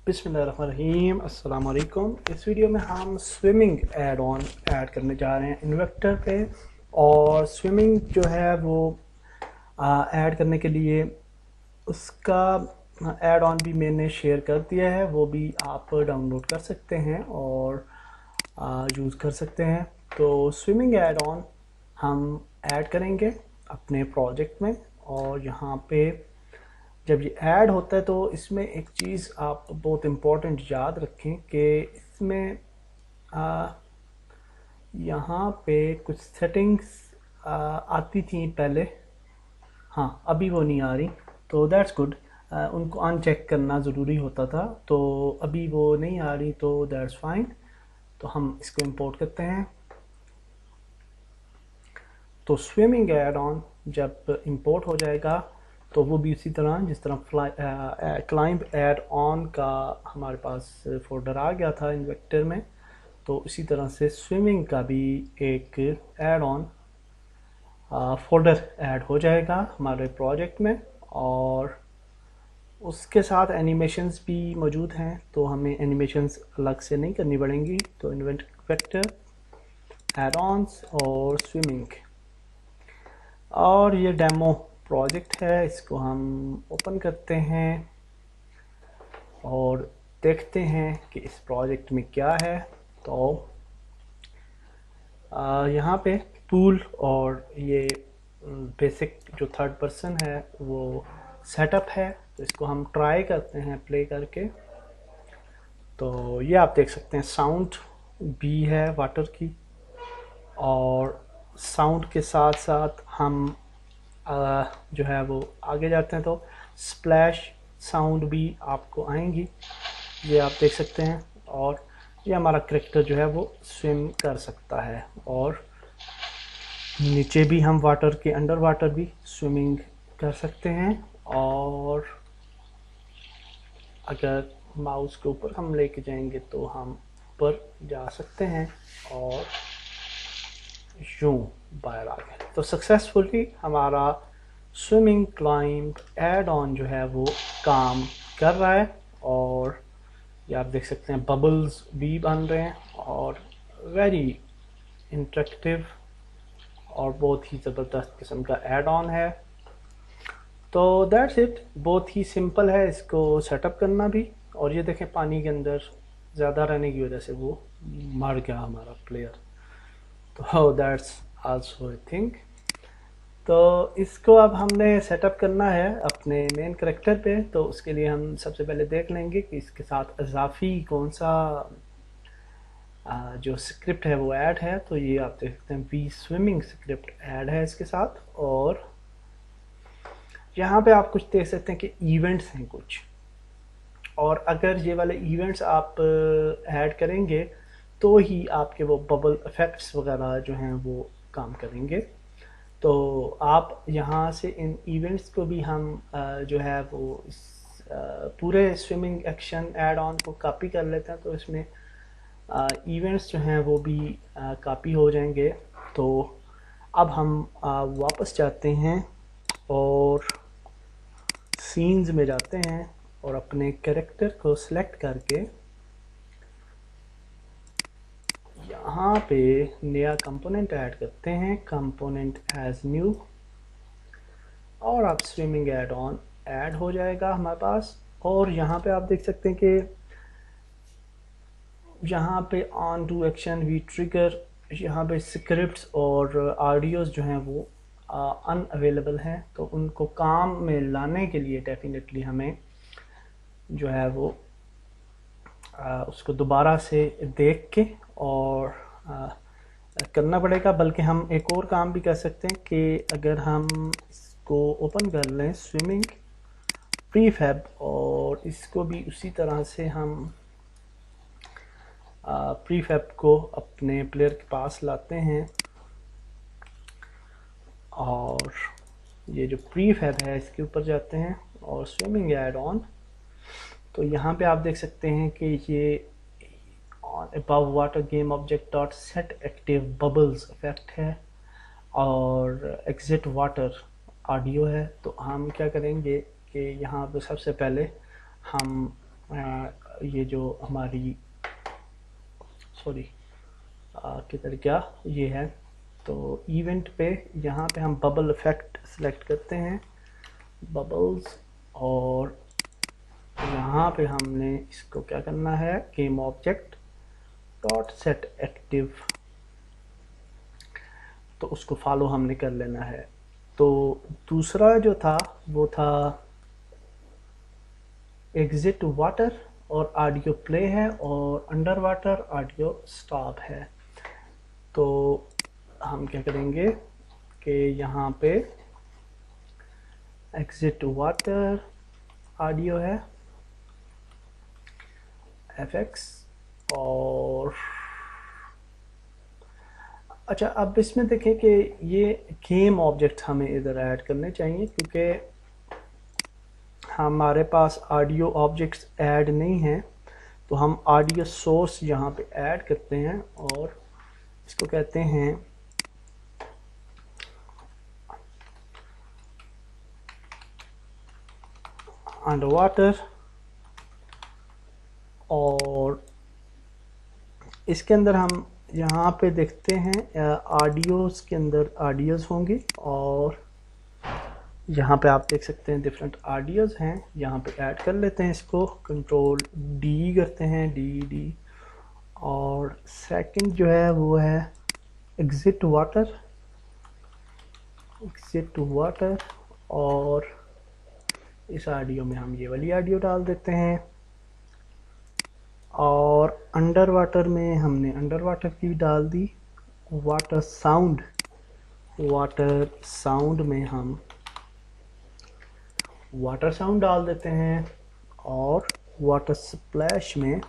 बिस्मिल्लाहिर्रहमानिर्रहीम अस्सलाम वालेकुम। इस वीडियो में हम स्विमिंग एड ऑन ऐड करने जा रहे हैं इन्वेक्टर पे। और स्विमिंग जो है वो ऐड करने के लिए उसका ऐड ऑन भी मैंने शेयर कर दिया है, वो भी आप डाउनलोड कर सकते हैं और यूज़ कर सकते हैं। तो स्विमिंग ऐड ऑन हम ऐड करेंगे अपने प्रोजेक्ट में। और यहाँ पे जब ये ऐड होता है तो इसमें एक चीज़ आप बहुत इम्पोर्टेंट याद रखें कि इसमें आ, यहाँ पे कुछ सेटिंग्स आती थी पहले। हाँ, अभी वो नहीं आ रही, तो दैट्स गुड। उनको अनचेक करना ज़रूरी होता था, तो अभी वो नहीं आ रही, तो दैट्स फाइन। तो हम इसको इंपोर्ट करते हैं। तो स्विमिंग ऐड ऑन जब इंपोर्ट हो जाएगा तो वो भी उसी तरह जिस तरह क्लाइंब ऐड ऑन का हमारे पास फोल्डर आ गया था इन्वेक्टर में, तो इसी तरह से स्विमिंग का भी एक ऐड ऑन फोल्डर ऐड हो जाएगा हमारे प्रोजेक्ट में। और उसके साथ एनिमेशंस भी मौजूद हैं, तो हमें एनिमेशंस अलग से नहीं करनी पड़ेंगी। तो इन्वेक्टर ऐड ऑन्स और स्विमिंग, और ये डेमो प्रोजेक्ट है, इसको हम ओपन करते हैं और देखते हैं कि इस प्रोजेक्ट में क्या है। तो यहाँ पे टूल और ये बेसिक जो थर्ड पर्सन है वो सेटअप है, तो इसको हम ट्राई करते हैं प्ले करके। तो ये आप देख सकते हैं साउंड भी है वाटर की, और साउंड के साथ साथ हम जो है वो आगे जाते हैं तो स्प्लैश साउंड भी आपको आएंगी, ये आप देख सकते हैं। और ये हमारा करैक्टर जो है वो स्विम कर सकता है, और नीचे भी हम वाटर के अंडर वाटर भी स्विमिंग कर सकते हैं। और अगर माउस के ऊपर हम लेके जाएंगे तो हम ऊपर जा सकते हैं और यूं बाहर आ गए। तो सक्सेसफुली हमारा स्विमिंग क्लाइंब ऐड ऑन जो है वो काम कर रहा है। और ये आप देख सकते हैं बबल्स भी बन रहे हैं, और वेरी इंटरेक्टिव और बहुत ही ज़बरदस्त किस्म का ऐड ऑन है। तो दैट्स इट, बहुत ही सिंपल है इसको सेटअप करना भी। और ये देखें पानी के अंदर ज़्यादा रहने की वजह से वो मर गया हमारा प्लेयर। तो दैट्स आल्सो आई थिंक। तो इसको अब हमने सेटअप करना है अपने मेन करेक्टर पे। तो उसके लिए हम सबसे पहले देख लेंगे कि इसके साथ इजाफी कौन सा जो स्क्रिप्ट है वो ऐड है। तो ये आप देख सकते हैं वी स्विमिंग स्क्रिप्ट ऐड है इसके साथ। और यहाँ पे आप कुछ देख सकते हैं कि इवेंट्स हैं कुछ, और अगर ये वाले इवेंट्स आप ऐड करेंगे तो ही आपके वो बबल इफेक्ट्स वगैरह जो हैं वो काम करेंगे। तो आप यहाँ से इन इवेंट्स को भी हम जो है वो इस पूरे स्विमिंग एक्शन ऐड ऑन को कॉपी कर लेते हैं, तो इसमें इवेंट्स जो हैं वो भी कॉपी हो जाएंगे। तो अब हम वापस जाते हैं और सीन्स में जाते हैं और अपने कैरेक्टर को सिलेक्ट करके यहाँ पे नया कंपोनेंट ऐड करते हैं, कंपोनेंट एज न्यू। और अब स्विमिंग ऐड ऑन ऐड हो जाएगा हमारे पास। और यहाँ पे आप देख सकते हैं कि यहाँ पे on to action we trigger, यहाँ पे स्क्रिप्ट्स और ऑडियोज जो हैं वो अनअवेलेबल हैं। तो उनको काम में लाने के लिए डेफिनेटली हमें जो है वो उसको दोबारा से देख के और करना पड़ेगा। बल्कि हम एक और काम भी कर सकते हैं कि अगर हम इसको ओपन कर लें स्विमिंग प्रीफैब, और इसको भी उसी तरह से हम प्रीफैब को अपने प्लेयर के पास लाते हैं। और ये जो प्रीफैब है इसके ऊपर जाते हैं और स्विमिंग ऐड ऑन। तो यहाँ पे आप देख सकते हैं कि ये above water game object dot set active bubbles effect है, और एग्जिट वाटर ऑडियो है। तो हम क्या करेंगे कि यहाँ पे सबसे पहले हम ये जो हमारी सॉरी किधर क्या ये है, तो इवेंट पे यहाँ पे हम बबल इफेक्ट सेलेक्ट करते हैं, बबल्स, और यहाँ पे हमने इसको क्या करना है, game object dot set active, तो उसको फॉलो हमने कर लेना है। तो दूसरा जो था वो था एग्जिट वाटर और ऑडियो प्ले है, और अंडर वाटर ऑडियो स्टॉप है। तो हम क्या करेंगे कि यहाँ पे एग्जिट वाटर ऑडियो है fx, और अच्छा अब इसमें देखें कि ये गेम ऑब्जेक्ट हमें इधर ऐड करने चाहिए, क्योंकि हमारे पास ऑडियो ऑब्जेक्ट्स ऐड नहीं हैं, तो हम ऑडियो सोर्स यहाँ पे ऐड करते हैं और इसको कहते हैं अंडर वाटर, और इसके अंदर हम यहाँ पे देखते हैं ऑडियोज़ के अंदर ऑडियोज़ होंगी, और यहाँ पे आप देख सकते हैं डिफरेंट ऑडियोज़ हैं, यहाँ पे ऐड कर लेते हैं इसको, कंट्रोल डी करते हैं, डी, और सेकंड जो है वो है एग्जिट वाटर, और इस ऑडियो में हम ये वाली ऑडियो डाल देते हैं, और अंडर वाटर में हमने अंडर वाटर की डाल दी, वाटर साउंड में हम वाटर साउंड डाल देते हैं, और वाटर स्प्लैश में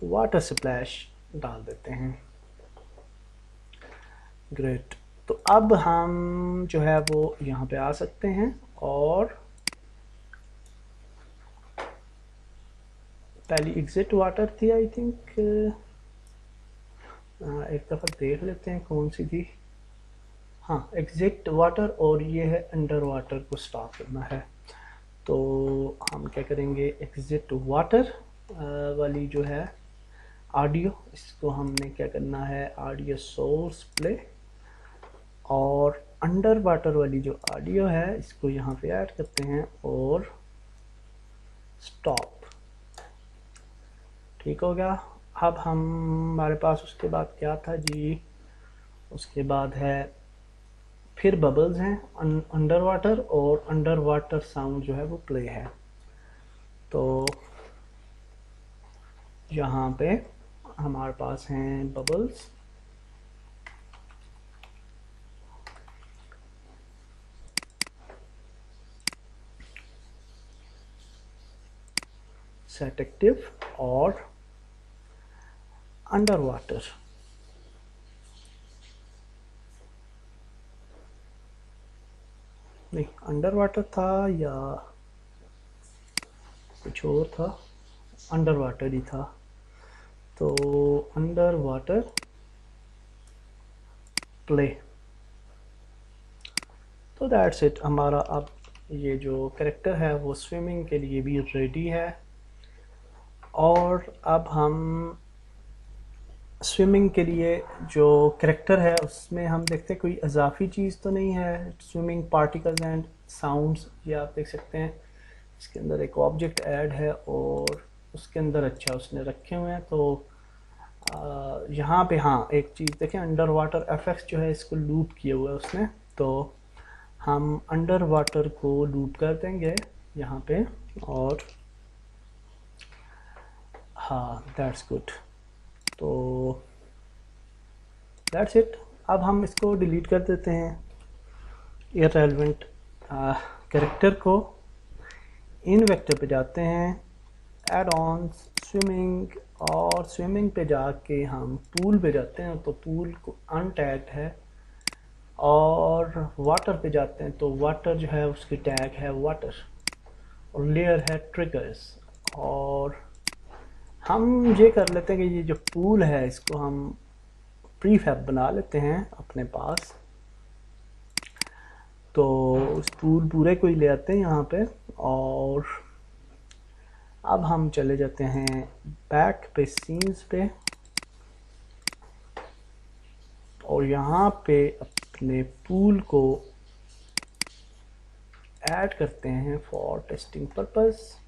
वाटर स्प्लैश डाल देते हैं। ग्रेट, तो अब हम जो है वो यहाँ पे आ सकते हैं, और पहली एग्जिट वाटर थी आई थिंक, एक दफ़ा देख लेते हैं कौन सी थी, हाँ एग्जिट वाटर, और ये है अंडर वाटर को स्टॉप करना है। तो हम क्या करेंगे, एग्जिट वाटर वाली जो है ऑडियो, इसको हमने क्या करना है, ऑडियो सोर्स प्ले, और अंडर वाटर वाली जो ऑडियो है इसको यहाँ पे ऐड करते हैं और स्टॉप। ठीक हो गया। अब हमारे पास उसके बाद क्या था जी, उसके बाद है फिर बबल्स हैं अंडर वाटर, और अंडर वाटर साउंड जो है वो प्ले है। तो यहाँ पे हमारे पास हैं बबल्स, सेट एक्टिव और अंडर वाटर। नहीं, अंडर वाटर था या कुछ और था, अंडर वाटर ही था। तो अंडर वाटर प्ले, तो दैट्स इट। हमारा अब ये जो कैरेक्टर है वो स्विमिंग के लिए भी रेडी है। और अब हम स्विमिंग के लिए जो कैरेक्टर है उसमें हम देखते हैं कोई इजाफी चीज़ तो नहीं है। स्विमिंग पार्टिकल्स एंड साउंड्स, ये आप देख सकते हैं इसके अंदर एक ऑब्जेक्ट ऐड है और उसके अंदर अच्छा उसने रखे हुए हैं। तो यहाँ पे हाँ एक चीज़ देखें, अंडर वाटर एफएक्स जो है इसको लूप किया हुआ है उसने, तो हम अंडर वाटर को लूप कर देंगे यहाँ पे, और हाँ दैट्स गुड। तो दैट्स इट। अब हम इसको डिलीट कर देते हैं इररेलेवेंट कैरेक्टर को। इन वेक्टर पे जाते हैं, एड ऑन्स, स्विमिंग, और स्विमिंग पे जाके हम पूल पे जाते हैं तो पूल को अनटैग्ड है, और वाटर पे जाते हैं तो वाटर जो है उसकी टैग है वाटर, और लेयर है ट्रिगर्स। और हम ये कर लेते हैं कि ये जो पूल है इसको हम प्रीफैब बना लेते हैं अपने पास। तो उस टूल पूरे को ही ले आते हैं यहाँ पे, और अब हम चले जाते हैं बैक पे सीन्स पे, और यहाँ पे अपने पूल को ऐड करते हैं फॉर टेस्टिंग पर्पस।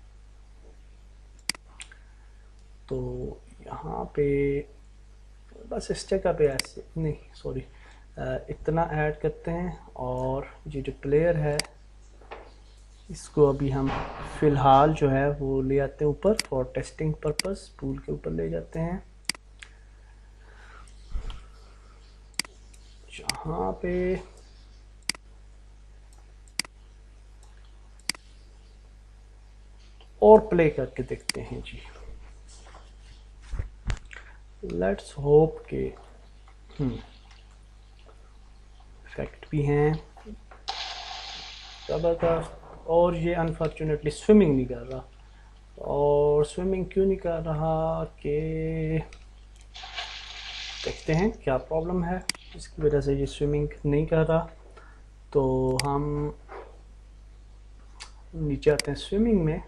तो यहाँ पे बस इस जगह पे ऐसे नहीं, सॉरी, इतना ऐड करते हैं, और ये जो प्लेयर है इसको अभी हम फ़िलहाल जो है वो ले आते हैं ऊपर फॉर टेस्टिंग पर्पस, पूल के ऊपर ले जाते हैं, जहाँ पे और प्ले करके देखते हैं जी। लेट्स होप के इफेक्ट भी हैं ज़बरदस्त, और ये अनफॉर्चुनेटली स्विमिंग नहीं कर रहा। और स्विमिंग क्यों नहीं कर रहा कि देखते हैं क्या प्रॉब्लम है जिसकी वजह से ये स्विमिंग नहीं कर रहा। तो हम नीचे आते हैं स्विमिंग में,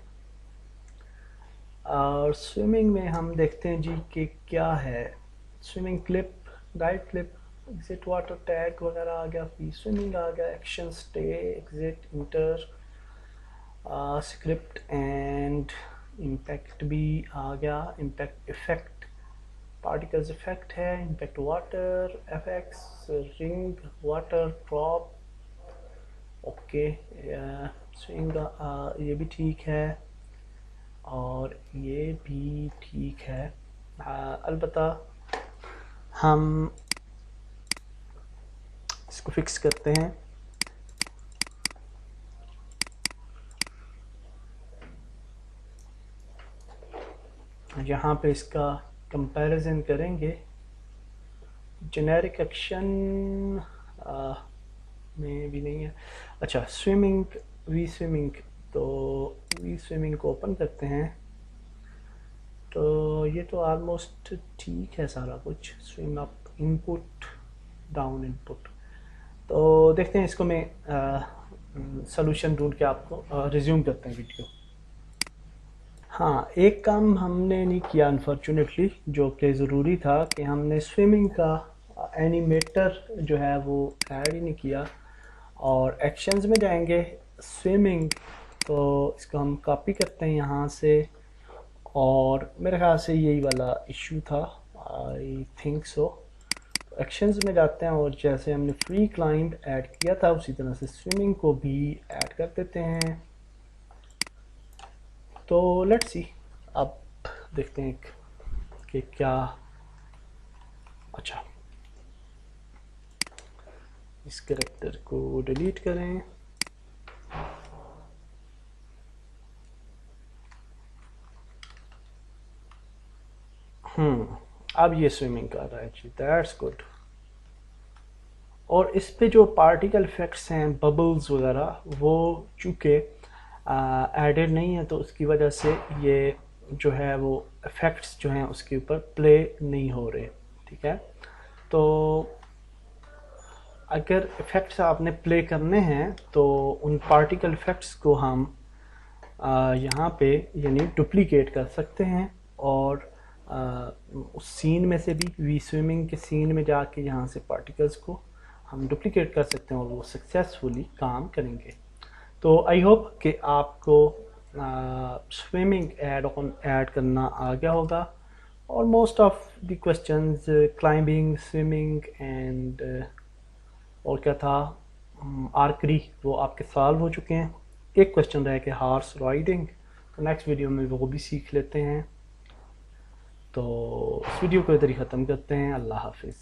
और स्विमिंग में हम देखते हैं जी कि क्या है। Swimming clip, guide clip, exit water tag वगैरह आ गया, फ्री स्विमिंग आ गया, action stay, exit, inter, script and impact भी आ गया, इम्पैक्ट इफेक्ट, पार्टिकल्स इफेक्ट है, impact water, FX, ring water drop, okay, swing ये भी ठीक है, और ये भी ठीक है। अलबत्ता हम इसको फिक्स करते हैं। यहाँ पे इसका कंपैरिजन करेंगे। जेनेरिक एक्शन में भी नहीं है। अच्छा, स्विमिंग, वी स्विमिंग, तो वी स्विमिंग को ओपन करते हैं, तो ये तो ऑलमोस्ट ठीक है सारा कुछ। Swim up input, down input. तो देखते हैं इसको मैं सॉल्यूशन ढूंढ के आपको रिज्यूम करते हैं वीडियो। हाँ, एक काम हमने नहीं किया अनफॉर्चुनेटली, जो कि ज़रूरी था, कि हमने स्विमिंग का एनिमेटर जो है वो ऐड ही नहीं किया। और एक्शंस में जाएंगे, स्विमिंग, तो इसको हम कॉपी करते हैं यहाँ से, और मेरे ख्याल से यही वाला इशू था, आई थिंक सो। एक्शंस में जाते हैं, और जैसे हमने फ्री क्लाइंब ऐड किया था उसी तरह से स्विमिंग को भी ऐड कर देते हैं। तो लेट्स सी, अब देखते हैं कि क्या। अच्छा, इस कैरेक्टर को डिलीट करें। अब ये स्विमिंग कर रहा है जी, दैट्स गुड। और इस पे जो पार्टिकल इफेक्ट्स हैं, बबल्स वगैरह, वो चूँकि एडेड नहीं है, तो उसकी वजह से ये जो है वो इफ़ेक्ट्स जो हैं उसके ऊपर प्ले नहीं हो रहे। ठीक है, तो अगर इफ़ेक्ट्स आपने प्ले करने हैं तो उन पार्टिकल इफ़ेक्ट्स को हम यहाँ पे यानी डुप्लीकेट कर सकते हैं, और उस सीन में से भी, वी स्विमिंग के सीन में जाके यहाँ से पार्टिकल्स को हम डुप्लीकेट कर सकते हैं, और वो सक्सेसफुली काम करेंगे। तो आई होप कि आपको स्विमिंग एड ऑन ऐड करना आ गया होगा, और most of the questions, climbing, swimming and और क्या था, आर्करी, वो आपके सॉल्व हो चुके हैं। एक क्वेश्चन रह गया, हॉर्स राइडिंग, तो नेक्स्ट वीडियो में वो भी सीख लेते हैं। तो इस वीडियो को इधर ही ख़त्म करते हैं। अल्लाह हाफिज़।